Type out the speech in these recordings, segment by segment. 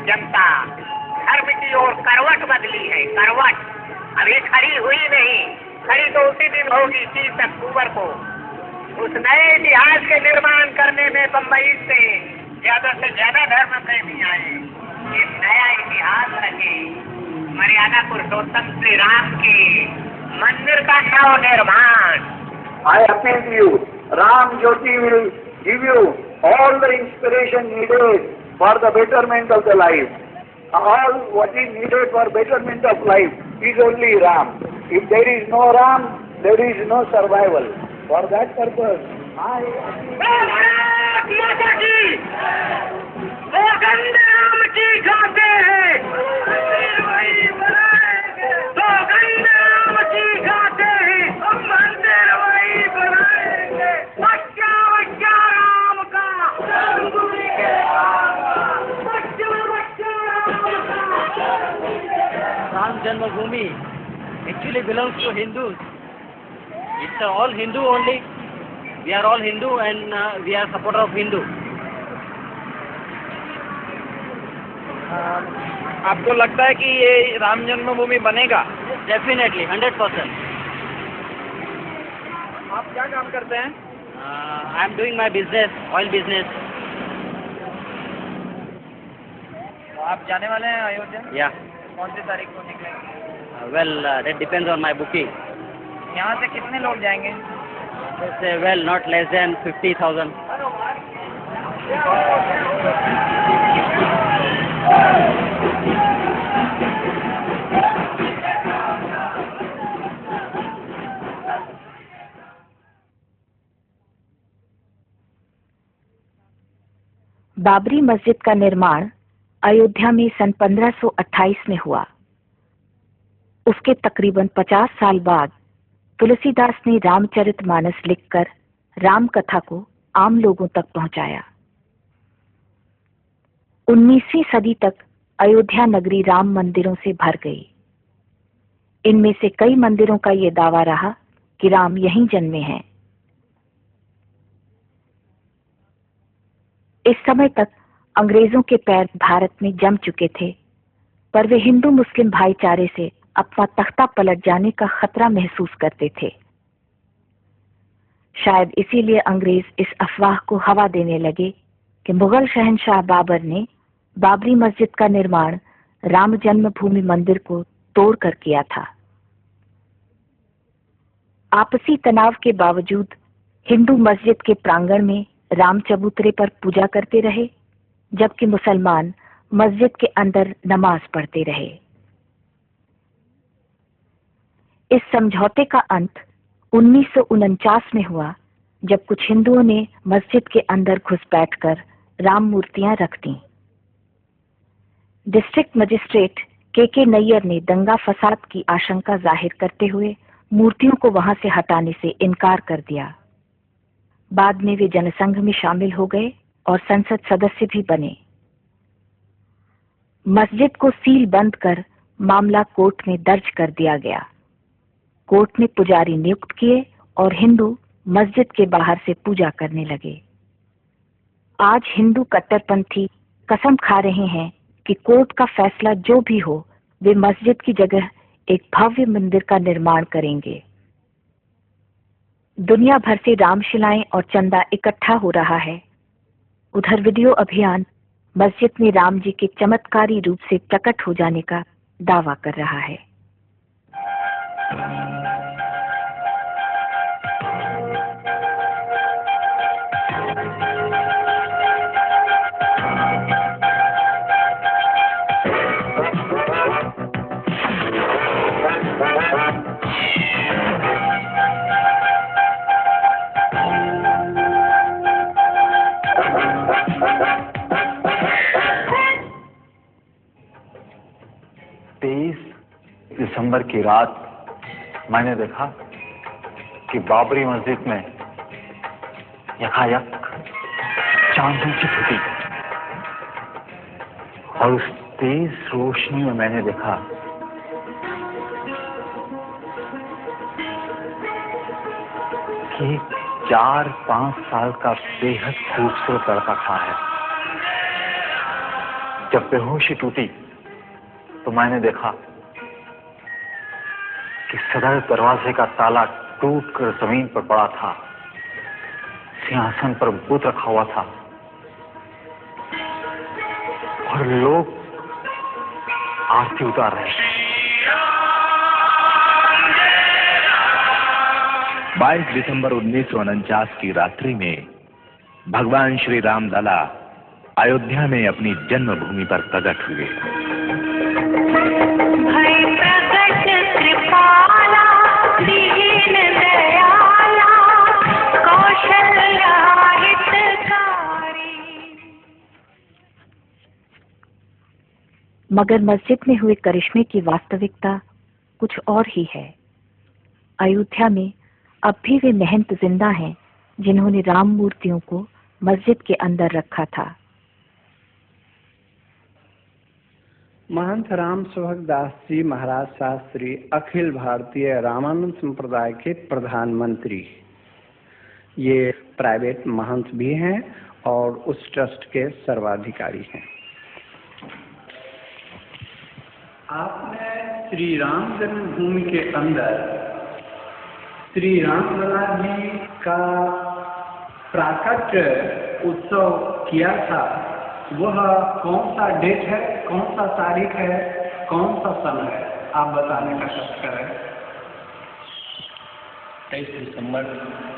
जनता धर्म की ओर करवट बदली है, करवट। अभी खड़ी हुई नहीं, खड़ी तो उसी दिन होगी 30 अक्टूबर को। उस नए इतिहास के निर्माण करने में बम्बई से ज्यादा धर्म प्रेमी आए। एक नया इतिहास रखे, मर्यादा पुरुषोत्तम श्री राम के मंदिर का नव निर्माण। I appeal to you, Ram Jyoti will give you all the inspiration needed for the betterment of the life. All what is needed for betterment of life is only Ram. If there is no Ram, there is no survival. For that purpose, Bharat माता की, वो गंदे राम की गाते हैं, तो गंदे राम की गाते हैं, हम मंदिर वही बनाएंगे। बच्चा बच्चा राम का, बच्चा बच्चा राम का। Ram Janmabhoomi actually belongs to Hindus. It's all Hindu only. We are all Hindu and we are supporter of Hindu. आपको लगता है कि ये राम जन्मभूमि बनेगा? Definitely, 100%. आप क्या काम करते हैं? I am doing my business, oil business. आप जाने वाले हैं अयोध्या? Yeah. कौन सी तारीख को निकलेंगे? Well, that depends on my booking. यहाँ से कितने लोग जाएंगे? Well, not less than 50,000. Babri मस्जिद का निर्माण अयोध्या में सन 1528 में हुआ। उसके तकरीबन 50 साल बाद तुलसीदास ने रामचरितमानस लिखकर राम कथा को आम लोगों तक पहुंचाया। 19वीं सदी तक अयोध्या नगरी राम मंदिरों से भर गई। इनमें से कई मंदिरों का ये दावा रहा कि राम यहीं जन्मे हैं। इस समय तक अंग्रेजों के पैर भारत में जम चुके थे, पर वे हिंदू मुस्लिम भाईचारे से अपना तख्ता पलट जाने का खतरा महसूस करते थे। शायद इसीलिए अंग्रेज इस अफवाह को हवा देने लगे कि मुगल शहंशाह बाबर ने बाबरी मस्जिद का निर्माण राम जन्मभूमि मंदिर को तोड़कर किया था। आपसी तनाव के बावजूद हिंदू मस्जिद के प्रांगण में राम चबूतरे पर पूजा करते रहे, जबकि मुसलमान मस्जिद के अंदर नमाज पढ़ते रहे। इस समझौते का अंत 1949 में हुआ, जब कुछ हिंदुओं ने मस्जिद के अंदर घुस बैठकर राम मूर्तियां रख दी। डिस्ट्रिक्ट मजिस्ट्रेट के नैयर ने दंगा फसाद की आशंका जाहिर करते हुए मूर्तियों को वहां से हटाने से इनकार कर दिया। बाद में वे जनसंघ में शामिल हो गए और संसद सदस्य भी बने। मस्जिद को सील बंद कर मामला कोर्ट में दर्ज कर दिया गया। कोर्ट ने पुजारी नियुक्त किए और हिंदू मस्जिद के बाहर से पूजा करने लगे। आज हिंदू कट्टरपंथी कसम खा रहे हैं कि कोर्ट का फैसला जो भी हो, वे मस्जिद की जगह एक भव्य मंदिर का निर्माण करेंगे। दुनिया भर से रामशिलाएं और चंदा इकट्ठा हो रहा है। उधर वीडियो अभियान मस्जिद में राम जी के चमत्कारी रूप से प्रकट हो जाने का दावा कर रहा है। दिसंबर की रात मैंने देखा कि बाबरी मस्जिद में यकायक चांदनी की फूटी और उस तेज रोशनी में मैंने देखा कि 4-5 साल का बेहद खूबसूरत लड़का खड़ा है। जब बेहोशी टूटी तो मैंने देखा कि सदर दरवाजे का ताला टूटकर जमीन पर पड़ा था। सिंहासन पर बुत रखा हुआ था और लोग आरती उतार रहे थे। 22 दिसंबर 1949 की रात्रि में भगवान श्री राम लला अयोध्या में अपनी जन्मभूमि पर प्रकट हुए। मगर मस्जिद में हुए करिश्मे की वास्तविकता कुछ और ही है। अयोध्या में अब भी वे महंत जिंदा हैं जिन्होंने राम मूर्तियों को मस्जिद के अंदर रखा था। महंत राम सुभग दास जी महाराज शास्त्री अखिल भारतीय रामानंद संप्रदाय के प्रधानमंत्री, ये प्राइवेट महंत भी हैं और उस ट्रस्ट के सर्वाधिकारी हैं। आपने श्री राम जन्मभूमि के अंदर श्री राम लला जी का प्राकट्य उत्सव किया था। वह कौन सा डेट है, कौन सा तारीख है, कौन सा सन है, आप बताने का कष्ट करें। 23 दिसंबर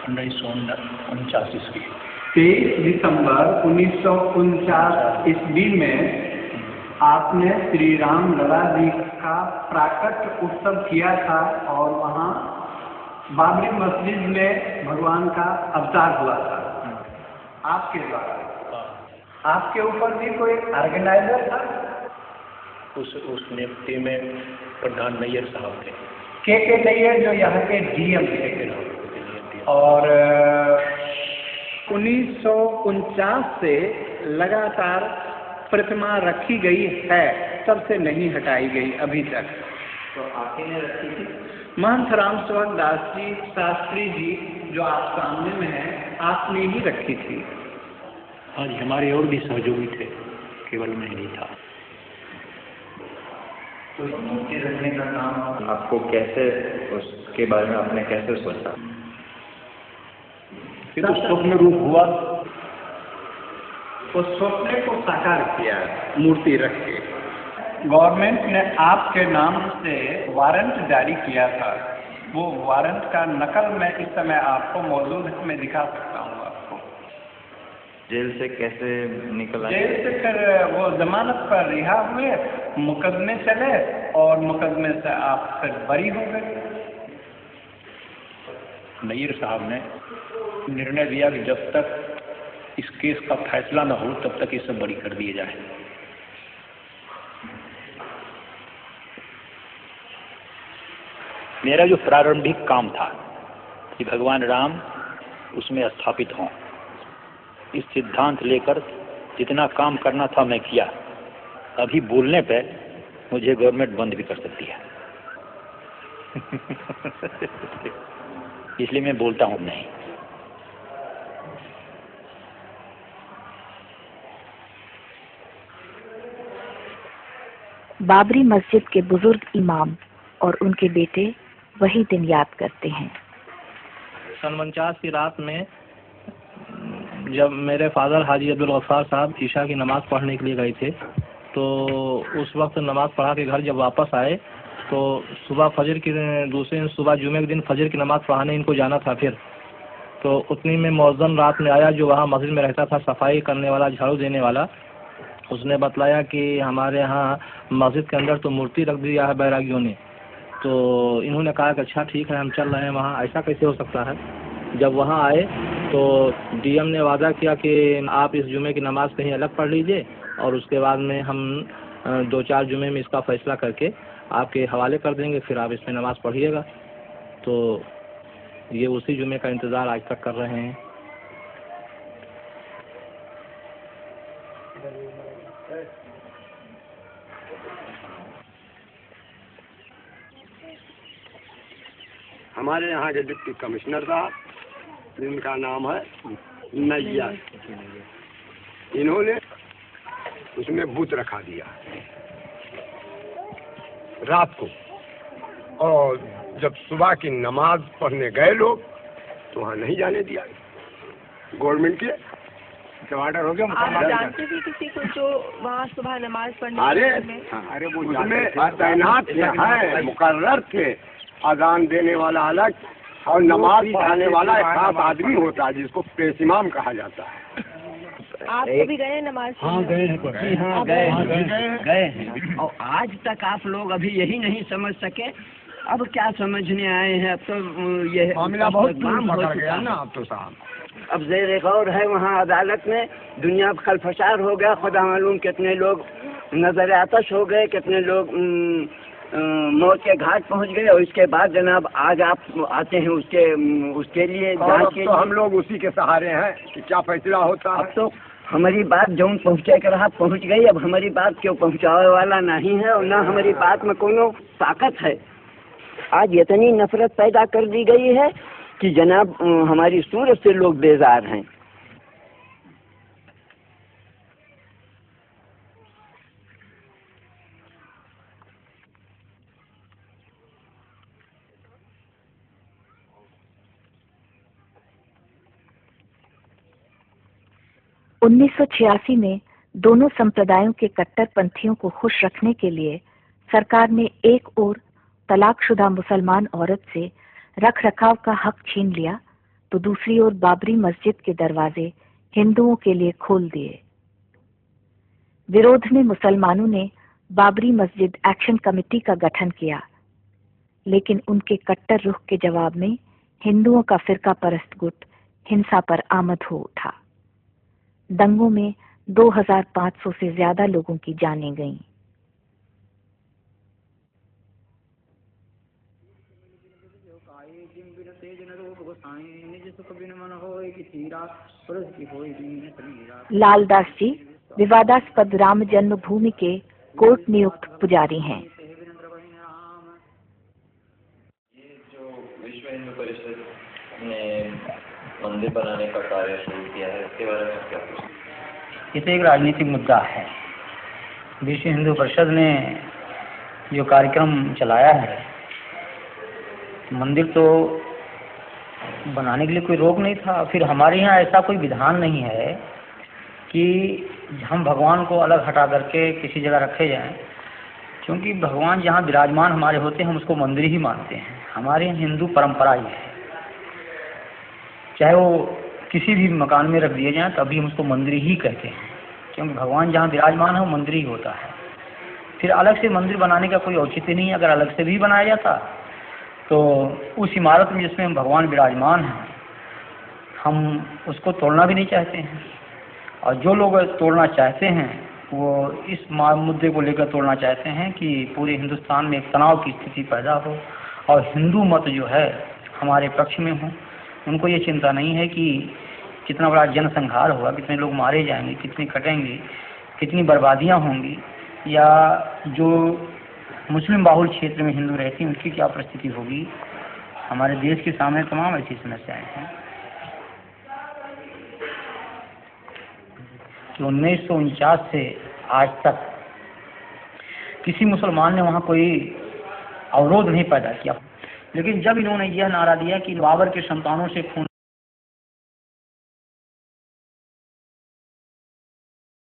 1949 ईस्वी। 23 दिसंबर 1949 ईस्वी में आपने श्री राम लला जी का प्राकट्य उत्सव किया था और वहाँ बाबरी मस्जिद में भगवान का अवतार हुआ था आपके द्वारा। आपके ऊपर भी कोई ऑर्गेनाइजर था? उस नियुक्ति में प्रधान नैयर साहब थे, के नैयर, जो यहाँ के डीएम थे। और 1949 से लगातार प्रतिमा रखी गई है, तब से नहीं हटाई गई अभी तक। तो आपने रखी थी? महंत राम सुभग दास जी शास्त्री जी जो आप सामने में हैं, आपने ही रखी थी। हाँ जी, हमारे और भी सहयोगी थे, केवल मैं नहीं था। तो मूर्ति रखने का काम आपको कैसे, उसके बारे में आपने कैसे सोचा? फिर तो स्वप्न रूप हुआ, उस स्वप्न को साकार किया मूर्ति रख के। गवर्नमेंट ने आपके नाम से वारंट जारी किया था। वो वारंट का नकल मैं इस समय आपको मौजूद है, मैं दिखा सकता हूँ आपको। जेल से कैसे निकल आए? जेल से फिर वो जमानत पर रिहा हुए, मुकदमे चले और मुकदमे से आप फिर बरी हो गए। नैयर साहब ने निर्णय दिया कि जब तक इस केस का फैसला न हो तब तक इसे बरी कर दिए जाए। मेरा जो प्रारंभिक काम था कि भगवान राम उसमें स्थापित हों, इस सिद्धांत लेकर जितना काम करना था मैं किया। अभी बोलने पे मुझे गवर्नमेंट बंद भी कर सकती है इसलिए मैं बोलता हूँ नहीं। बाबरी मस्जिद के बुजुर्ग इमाम और उनके बेटे वही दिन याद करते हैं। सन 49 की रात में जब मेरे फादर हाजी अब्दुल गफ्फार साहब ईशा की नमाज़ पढ़ने के लिए गए थे, तो उस वक्त नमाज़ पढ़ा के घर जब वापस आए तो सुबह फजर की दूसरे दिन सुबह जुमे के दिन फजर की नमाज़ पढ़ाने इनको जाना था। फिर तो उतनी में मौज़न रात में आया, जो वहाँ मस्जिद में रहता था, सफाई करने वाला, झाड़ू देने वाला। उसने बतलाया कि हमारे यहाँ मस्जिद के अंदर तो मूर्ति रख दिया है बैरागियों ने। तो इन्होंने कहा कि अच्छा ठीक है, हम चल रहे हैं वहाँ, ऐसा कैसे हो सकता है। जब वहाँ आए तो डीएम ने वादा किया कि आप इस जुमे की नमाज़ कहीं अलग पढ़ लीजिए और उसके बाद में हम 2-4 जुमे में इसका फैसला करके आपके हवाले कर देंगे, फिर आप इसमें नमाज़ पढ़िएगा। तो ये उसी जुमे का इंतज़ार आज तक कर रहे हैं। हमारे यहाँ के डिप्टी कमिश्नर साहब, जिनका नाम है नैयर, इन्होंने उसमें बुत रखा दिया रात को, और जब सुबह की नमाज पढ़ने गए लोग तो वहाँ नहीं जाने दिया। गवर्नमेंट के टमाटर हो गया। आप जानते थे किसी को जो वहाँ सुबह नमाज पढ़ने? अरे वो उसमें तैनात है, मुकर्रर थे। अजान देने वाला अलग और नमाज पढ़ाने वाला एक खास आदमी होता है जिसको पेश इमाम कहा जाता है। आप कभी गए नमाज? हाँ गए हैं। और आज तक आप लोग अभी यही नहीं समझ सके, अब क्या समझने आए हैं? अब तो ये मामला बहुत पकड़ गया ना अब तो साहब। अब ज़ेर गौर है वहाँ अदालत में, दुनिया खलफशार हो गया, खुदा मालूम कितने लोग नजर आतश हो गए, कितने लोग मौत के घाट पहुँच गए। और इसके बाद जनाब आज आप आते हैं उसके लिए जांच के। तो हम लोग उसी के सहारे हैं कि क्या फैसला होता है। अब तो हमारी बात जौन पहुँचे कर रहा पहुँच गई, अब हमारी बात क्यों पहुँचाने वाला नहीं है और ना हमारी बात में कोनो ताकत है। आज इतनी नफरत पैदा कर दी गई है कि जनाब हमारी सूरत से लोग बेजार हैं। (1986) में दोनों संप्रदायों के कट्टरपंथियों को खुश रखने के लिए सरकार ने एक ओर तलाकशुदा मुसलमान औरत से रख रखाव का हक छीन लिया तो दूसरी ओर बाबरी मस्जिद के दरवाजे हिंदुओं के लिए खोल दिए। विरोध में मुसलमानों ने बाबरी मस्जिद एक्शन कमेटी का गठन किया, लेकिन उनके कट्टर रुख के जवाब में हिंदुओं का फिरका परस्त गुट हिंसा पर आमद हो उठा। दंगों में 2500 से ज्यादा लोगों की जानें गईं। लालदास जी विवादास्पद राम जन्मभूमि के कोर्ट नियुक्त पुजारी हैं। ये जो विश्व हिंदू परिषद ने मंदिर बनाने का कार्य शुरू किया है, इसके बारे में क्या कुछ? ये तो एक राजनीतिक मुद्दा है। विश्व हिंदू परिषद ने जो कार्यक्रम चलाया है, मंदिर तो बनाने के लिए कोई रोक नहीं था। फिर हमारे यहाँ ऐसा कोई विधान नहीं है कि हम भगवान को अलग हटा करके किसी जगह रखे जाएं, क्योंकि भगवान जहाँ विराजमान हमारे होते हैं हम उसको मंदिर ही मानते हैं। हमारे यहाँ हिंदू परंपरा ही है, चाहे वो किसी भी मकान में रख दिए जाएं तभी हम उसको मंदिर ही कहते हैं, क्योंकि भगवान जहाँ विराजमान है वो मंदिर ही होता है। फिर अलग से मंदिर बनाने का कोई औचित्य नहीं है। अगर अलग से भी बनाया जाता तो उस इमारत में जिसमें भगवान विराजमान हैं हम उसको तोड़ना भी नहीं चाहते हैं। और जो लोग तोड़ना चाहते हैं वो इस मुद्दे को लेकर तोड़ना चाहते हैं कि पूरे हिंदुस्तान में एक तनाव की स्थिति पैदा हो और हिंदू मत जो है हमारे पक्ष में हो। उनको ये चिंता नहीं है कि कितना बड़ा जनसंहार होगा, कितने लोग मारे जाएंगे, कितने कटेंगे, कितनी बर्बादियां होंगी, या जो मुस्लिम बाहुल क्षेत्र में हिंदू रहते हैं उनकी क्या परिस्थिति होगी। हमारे देश के सामने तमाम ऐसी समस्याएं हैं कि 1949 से आज तक किसी मुसलमान ने वहाँ कोई अवरोध नहीं पैदा किया। लेकिन जब इन्होंने यह नारा दिया कि बाबर के संतानों से खून